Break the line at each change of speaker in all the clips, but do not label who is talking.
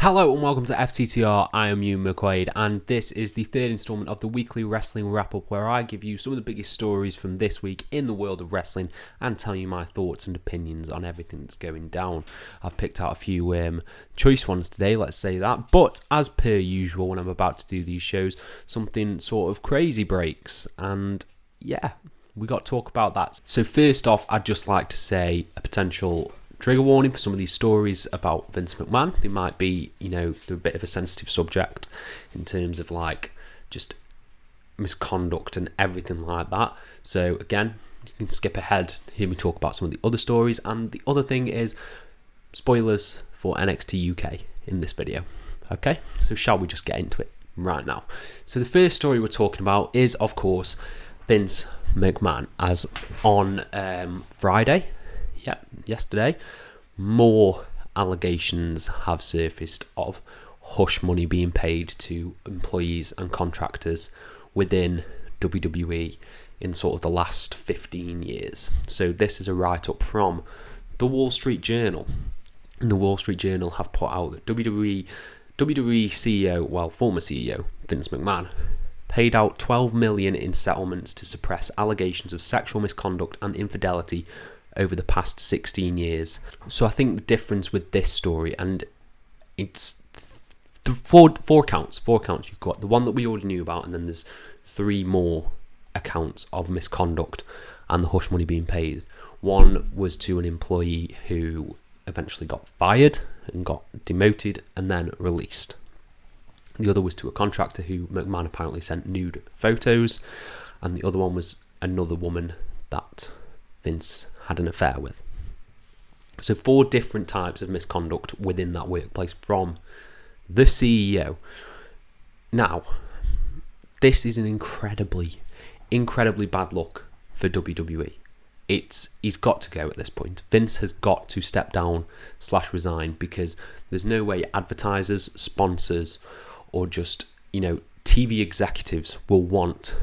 Hello and welcome to FCTR. I am Ewan McQuaid, and this is the third instalment of the weekly wrestling wrap-up, where I give you some of the biggest stories from this week in the world of wrestling and tell you my thoughts and opinions on everything that's going down. I've picked out a few choice ones today, let's say that, but as per usual when I'm about to do these shows, something sort of crazy breaks, and yeah, we got to talk about that. So first off, I'd just like to say a potential trigger warning for some of these stories about Vince McMahon. They might be, they're a bit of a sensitive subject in terms of just misconduct and everything like that. So again, you can skip ahead, hear me talk about some of the other stories. And the other thing is spoilers for NXT UK in this video. Okay, so shall we just get into it right now? So the first story we're talking about is, of course, Vince McMahon, as on Friday, yesterday, more allegations have surfaced of hush money being paid to employees and contractors within WWE in sort of the last 15 years. So this is a write-up from the Wall Street Journal. And the Wall Street Journal have put out that WWE CEO, former CEO, Vince McMahon, paid out $12 million in settlements to suppress allegations of sexual misconduct and infidelity over the past 16 years. So I think the difference with this story, and it's four counts you've got, the one that we already knew about, and then there's three more accounts of misconduct and the hush money being paid. One was to an employee who eventually got fired and got demoted and then released. The other was to a contractor who McMahon apparently sent nude photos, and the other one was another woman that Vince had an affair with. So 4 different types of misconduct within that workplace from the CEO. Now, this is an incredibly bad look for WWE. He's got to go at this point. Vince has got to step down / resign, because there's no way advertisers, sponsors, or just, TV executives will want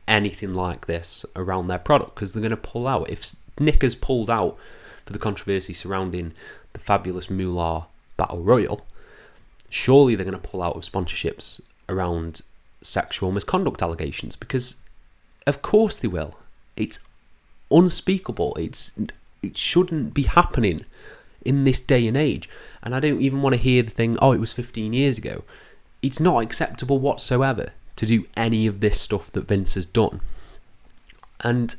anything like this around their product, because they're going to pull out. If Nick has pulled out for the controversy surrounding the fabulous Moolah Battle Royal, surely they're going to pull out of sponsorships around sexual misconduct allegations, because of course they will. It's unspeakable. It shouldn't be happening in this day and age. And I don't even want to hear the thing, it was 15 years ago. It's not acceptable whatsoever to do any of this stuff that Vince has done. And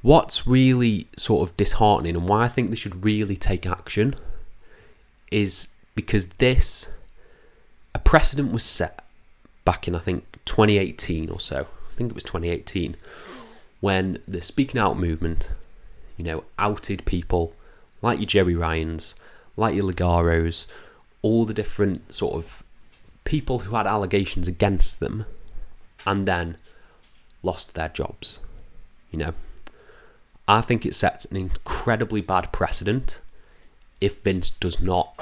what's really sort of disheartening, and why I think they should really take action, is because a precedent was set back in, I think, 2018 or so. I think it was 2018, when the speaking out movement, outed people like your Jerry Ryans, like your Ligaros, all the different sort of people who had allegations against them and then lost their jobs. I think it sets an incredibly bad precedent if Vince does not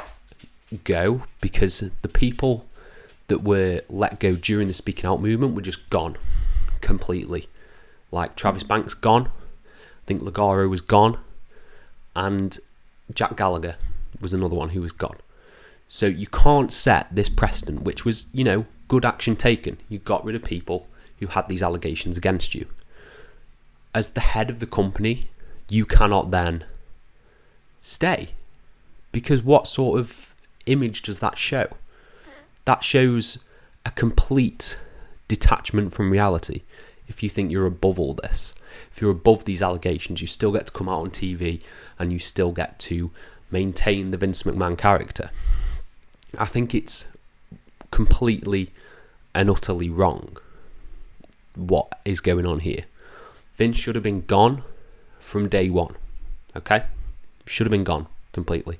go, because the people that were let go during the speaking out movement were just gone completely. Like Travis Banks gone, I think Ligaro was gone, and Jack Gallagher was another one who was gone. So you can't set this precedent, which was, good action taken. You got rid of people who had these allegations against you. As the head of the company, you cannot then stay, because what sort of image does that show? That shows a complete detachment from reality. If you think you're above all this, if you're above these allegations, you still get to come out on TV and you still get to maintain the Vince McMahon character. I think it's completely and utterly wrong what is going on here. Vince should have been gone from day one, okay? Should have been gone completely.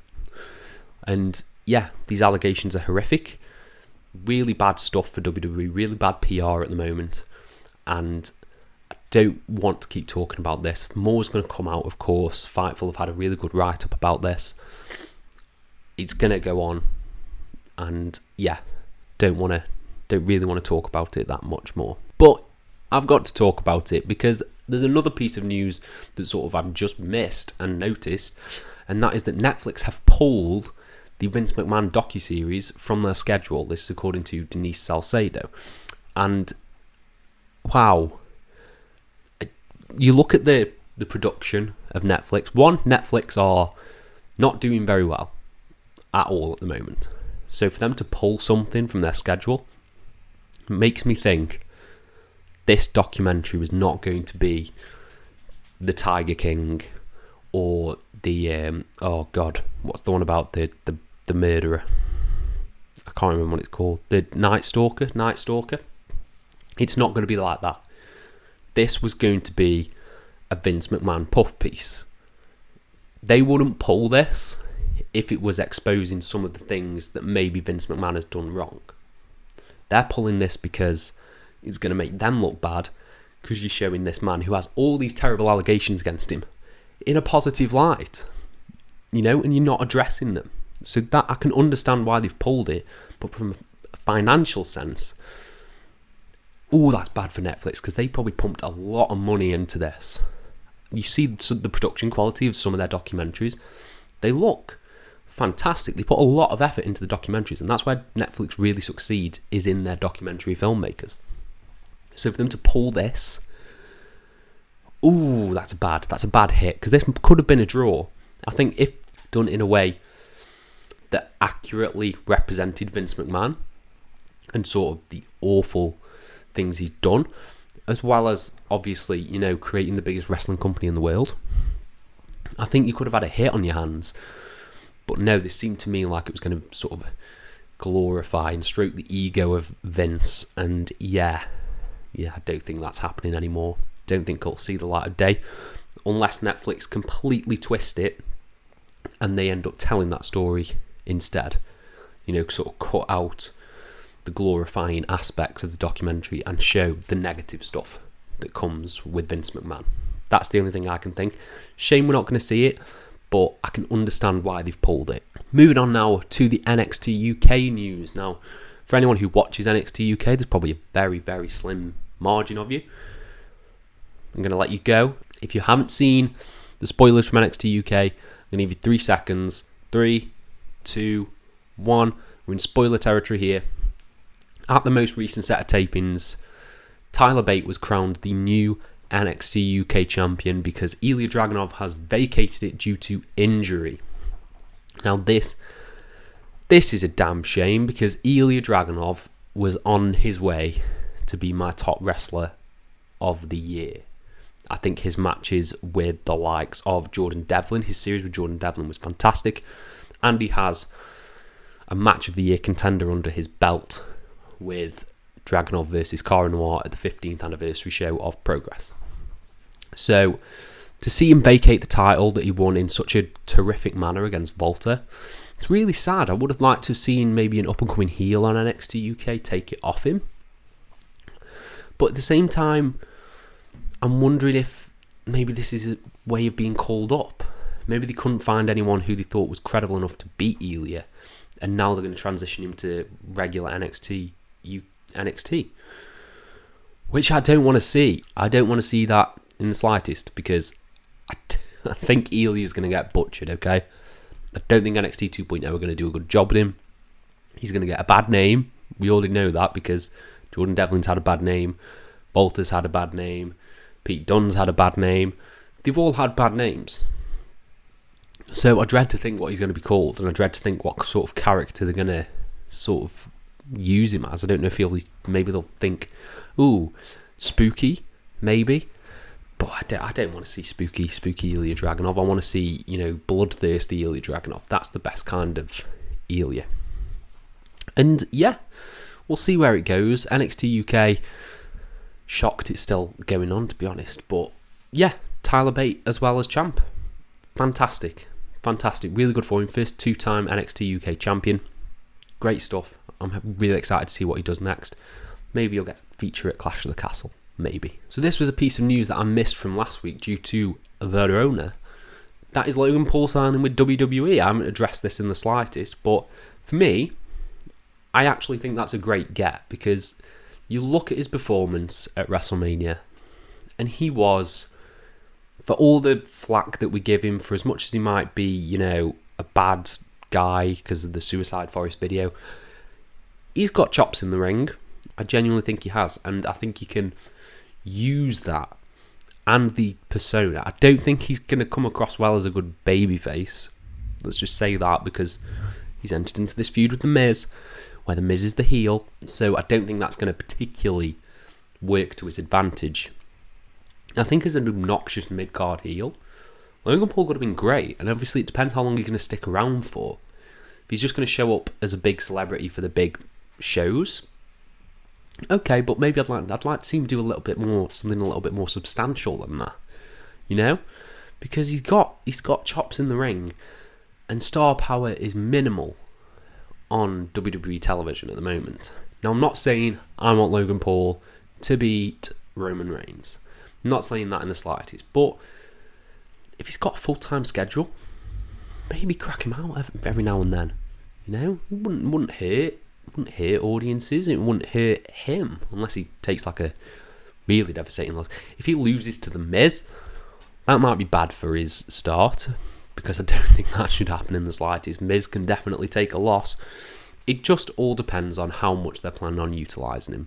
And yeah, these allegations are horrific. Really bad stuff for WWE, really bad PR at the moment. And I don't want to keep talking about this. More's going to come out, of course. Fightful have had a really good write-up about this. It's going to go on. And yeah, don't really want to talk about it that much more. But I've got to talk about it because there's another piece of news that sort of I've just missed and noticed, and that is that Netflix have pulled the Vince McMahon docu-series from their schedule. This is according to Denise Salcedo. And wow, you look at the production of Netflix. One, Netflix are not doing very well at all at the moment. So for them to pull something from their schedule makes me think this documentary was not going to be the Tiger King or the oh god, what's the one about the murderer? I can't remember what it's called. The Night Stalker. It's not going to be like that. This was going to be a Vince McMahon puff piece. They wouldn't pull this if it was exposing some of the things that maybe Vince McMahon has done wrong. They're pulling this because it's going to make them look bad, because you're showing this man who has all these terrible allegations against him in a positive light, and you're not addressing them. So that I can understand why they've pulled it, but from a financial sense, that's bad for Netflix, because they probably pumped a lot of money into this. You see the production quality of some of their documentaries, they look fantastic. They put a lot of effort into the documentaries, and that's where Netflix really succeeds, is in their documentary filmmakers. So for them to pull this, that's a bad hit, because this could have been a draw. I think if done in a way that accurately represented Vince McMahon and sort of the awful things he's done, as well as obviously, creating the biggest wrestling company in the world, I think you could have had a hit on your hands. But no, this seemed to me like it was going to sort of glorify and stroke the ego of Vince, and I don't think that's happening anymore. Don't think it'll see the light of day unless Netflix completely twist it and they end up telling that story instead. Sort of cut out the glorifying aspects of the documentary and show the negative stuff that comes with Vince McMahon. That's the only thing I can think. Shame we're not going to see it, but I can understand why they've pulled it. Moving on now to the NXT UK news. Now, for anyone who watches NXT UK, there's probably a very, very slim margin of you. I'm going to let you go. If you haven't seen the spoilers from NXT UK, I'm going to give you 3 seconds. 3, 2, 1. We're in spoiler territory here. At the most recent set of tapings, Tyler Bate was crowned the new NXT UK champion because Ilya Dragunov has vacated it due to injury. Now this is a damn shame, because Ilya Dragunov was on his way to be my top wrestler of the year. I think his matches with the likes of Jordan Devlin, his series with Jordan Devlin was fantastic, and he has a match of the year contender under his belt with Dragunov versus Cara Noir at the 15th anniversary show of Progress. So to see him vacate the title that he won in such a terrific manner against Volta, it's really sad. I would have liked to have seen maybe an up-and-coming heel on NXT UK take it off him. But at the same time, I'm wondering if maybe this is a way of being called up. Maybe they couldn't find anyone who they thought was credible enough to beat Ilya, and now they're going to transition him to regular NXT, which I don't want to see. I don't want to see that in the slightest, because I think Ilya's going to get butchered, okay? I don't think NXT 2.0 are going to do a good job with him. He's going to get a bad name. We already know that, because Jordan Devlin's had a bad name, Bolter's had a bad name, Pete Dunne's had a bad name. They've all had bad names. So I dread to think what he's going to be called, and I dread to think what sort of character they're going to sort of use him as. I don't know if maybe they'll think, spooky, maybe. But I don't want to see spooky Ilya Dragunov. I want to see, bloodthirsty Ilya Dragunov. That's the best kind of Ilya. And yeah, we'll see where it goes. NXT UK, shocked it's still going on, to be honest. But yeah, Tyler Bate as well as champ. Fantastic. Really good for him. First 2-time NXT UK champion. Great stuff. I'm really excited to see what he does next. Maybe he'll get a feature at Clash of the Castle. Maybe. So this was a piece of news that I missed from last week due to their owner. That is Logan Paul signing with WWE. I haven't addressed this in the slightest, but for me, I actually think that's a great get, because you look at his performance at WrestleMania, and he was, for all the flack that we give him, for as much as he might be, a bad guy because of the Suicide Forest video. He's got chops in the ring. I genuinely think he has, and I think he can use that and the persona. I don't think he's going to come across well as a good babyface. Let's just say that, because he's entered into this feud with The Miz, where The Miz is the heel, so I don't think that's going to particularly work to his advantage. I think as an obnoxious mid-card heel, Logan Paul could have been great, and obviously it depends how long he's going to stick around for. If he's just going to show up as a big celebrity for the big shows, okay, but maybe I'd like to see him do something a little bit more substantial than that, you know, because he's got chops in the ring, and star power is minimal on WWE television at the moment. Now, I'm not saying I want Logan Paul to beat Roman Reigns. I'm not saying that in the slightest, but if he's got a full-time schedule, maybe crack him out every now and then. You know, it wouldn't hurt audiences. It wouldn't hurt him unless he takes like a really devastating loss. If he loses to The Miz, that might be bad for his start, because I don't think that should happen in the slightest. Miz can definitely take a loss. It just all depends on how much they're planning on utilising him.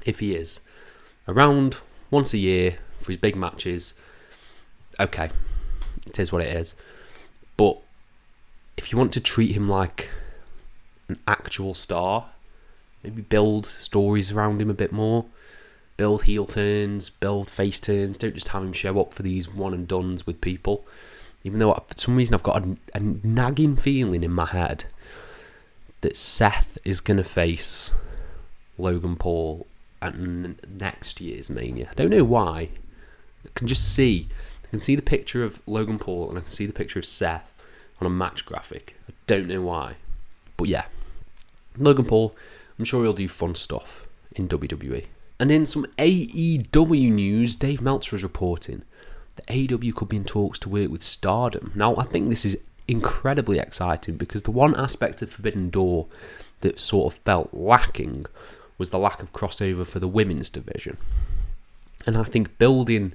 If he is around once a year for his big matches, okay, it is what it is. But if you want to treat him like an actual star, maybe build stories around him a bit more, build heel turns, build face turns. Don't just have him show up for these one and dones with people. Even though for some reason I've got a nagging feeling in my head that Seth is going to face Logan Paul at next year's Mania. I don't know why. I can see the picture of Logan Paul and I can see the picture of Seth on a match graphic. I don't know why. But yeah, Logan Paul, I'm sure he'll do fun stuff in WWE. And in some AEW news, Dave Meltzer is reporting that AEW could be in talks to work with Stardom. Now, I think this is incredibly exciting, because the one aspect of Forbidden Door that sort of felt lacking was the lack of crossover for the women's division. And I think building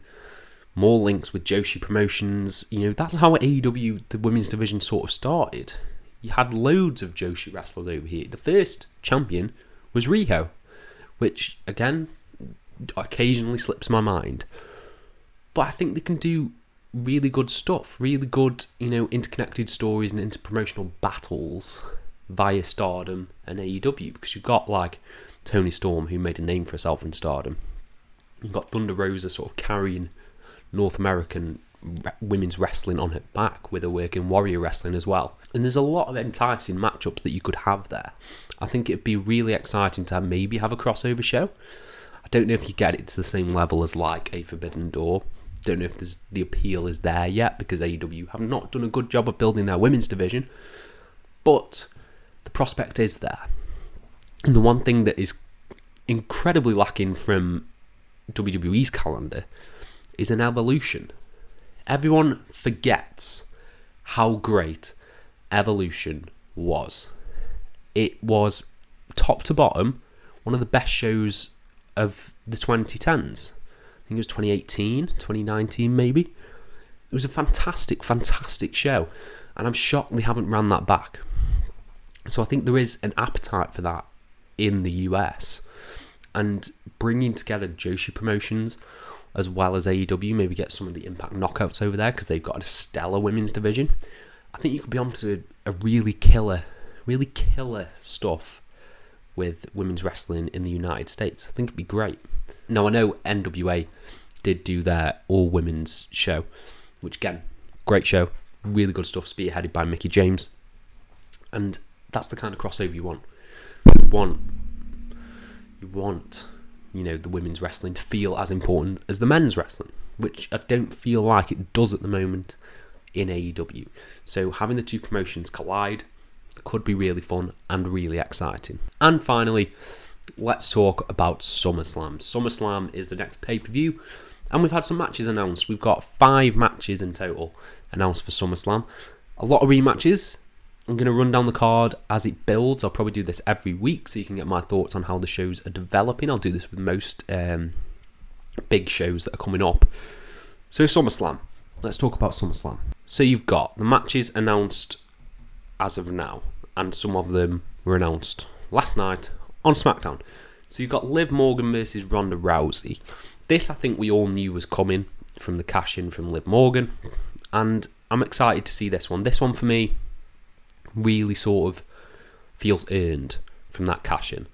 more links with Joshi Promotions, you know, that's how AEW, the women's division, sort of started. You had loads of Joshi wrestlers over here. The first champion was Riho, which, again, occasionally slips my mind. But I think they can do really good stuff, really good, you know, interconnected stories and interpromotional battles via Stardom and AEW, because you've got, like, Toni Storm, who made a name for herself in Stardom. You've got Thunder Rosa sort of carrying North American women's wrestling on her back with her work in Warrior Wrestling as well. And there's a lot of enticing matchups that you could have there. I think it'd be really exciting to maybe have a crossover show. I don't know if you get it to the same level as like a Forbidden Door. Don't know if the appeal is there yet, because AEW have not done a good job of building their women's division. But the prospect is there. And the one thing that is incredibly lacking from WWE's calendar is an evolution. Everyone forgets how great Evolution was. It was, top to bottom, one of the best shows of the 2010s. I think it was 2018, 2019 maybe. It was a fantastic, fantastic show. And I'm shocked they haven't ran that back. So I think there is an appetite for that in the US. And bringing together Joshi Promotions as well as AEW, maybe get some of the Impact Knockouts over there, because they've got a stellar women's division. I think you could be on to a really killer stuff with women's wrestling in the United States. I think it'd be great. Now, I know NWA did do their all-women's show, which, again, great show, really good stuff, spearheaded by Mickie James. And that's the kind of crossover you want. You want, you know, the women's wrestling to feel as important as the men's wrestling, which I don't feel like it does at the moment in AEW. So having the two promotions collide could be really fun and really exciting. And finally, let's talk about SummerSlam. SummerSlam is the next pay-per-view, and we've had some matches announced. We've got 5 matches in total announced for SummerSlam. A lot of rematches. I'm going to run down the card as it builds. I'll probably do this every week so you can get my thoughts on how the shows are developing. I'll do this with most big shows that are coming up. So SummerSlam. Let's talk about SummerSlam. So you've got the matches announced as of now, and some of them were announced last night on SmackDown. So you've got Liv Morgan versus Ronda Rousey. This I think we all knew was coming from the cash-in from Liv Morgan, and I'm excited to see this one. This one for me really sort of feels earned from that cash-in.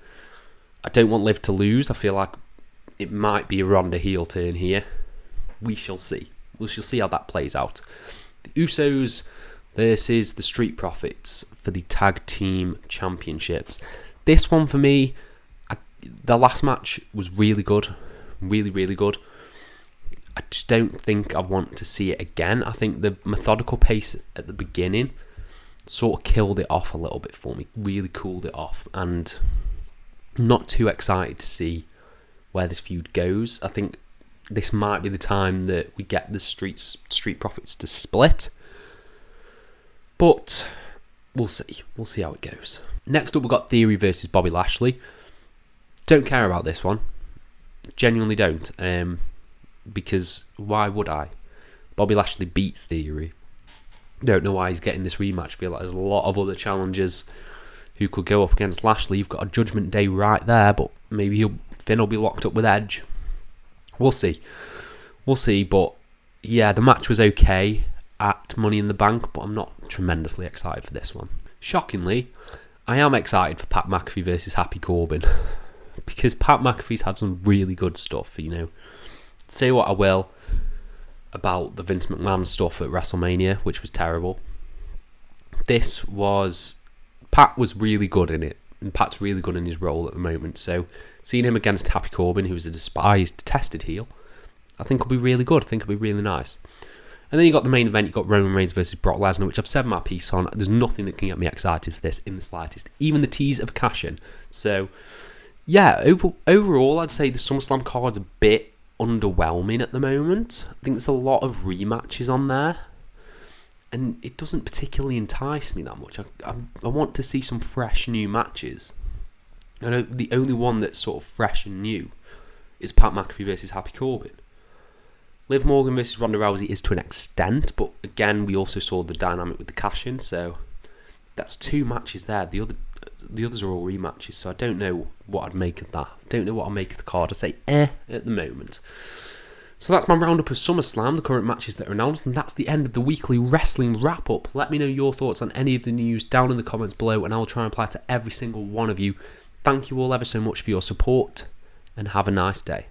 I don't want Liv to lose. I feel like it might be a Ronda heel turn here. We shall see. We shall see how that plays out. The Usos versus the Street Profits for the Tag Team Championships. This one for me, the last match was really good. Really, really good. I just don't think I want to see it again. I think the methodical pace at the beginning sort of killed it off a little bit for me. Really cooled it off. And I'm not too excited to see where this feud goes. I think this might be the time that we get the Street Profits to split. But we'll see. We'll see how it goes. Next up, we've got Theory versus Bobby Lashley. Don't care about this one. Genuinely don't. Because why would I? Bobby Lashley beat Theory. Don't know why he's getting this rematch. Feel like there's a lot of other challengers who could go up against Lashley. You've got a Judgment Day right there, but maybe Finn will be locked up with Edge. We'll see. We'll see, but yeah, the match was okay at Money in the Bank, but I'm not tremendously excited for this one. Shockingly, I am excited for Pat McAfee versus Happy Corbin because Pat McAfee's had some really good stuff, you know. Say what I will about the Vince McMahon stuff at WrestleMania, which was terrible. Pat was really good in it, and Pat's really good in his role at the moment, so seeing him against Happy Corbin, who's a despised, detested heel, I think will be really good. I think it'll be really nice. And then you got the main event, you got Roman Reigns versus Brock Lesnar, which I've said my piece on. There's nothing that can get me excited for this in the slightest, even the tease of a cash-in. So, yeah, overall, I'd say the SummerSlam card's a bit underwhelming at the moment. I think there's a lot of rematches on there, and it doesn't particularly entice me that much. I want to see some fresh new matches. I know the only one that's sort of fresh and new is Pat McAfee versus Happy Corbin. Liv Morgan versus Ronda Rousey is to an extent, but again, we also saw the dynamic with the cash-in, so that's two matches there. The others are all rematches, so I don't know what I'd make of that. I don't know what I'll make of the card. I say at the moment. So that's my roundup of SummerSlam, the current matches that are announced, and that's the end of the weekly wrestling wrap-up. Let me know your thoughts on any of the news down in the comments below, and I'll try and apply to every single one of you. Thank you all ever so much for your support, and have a nice day.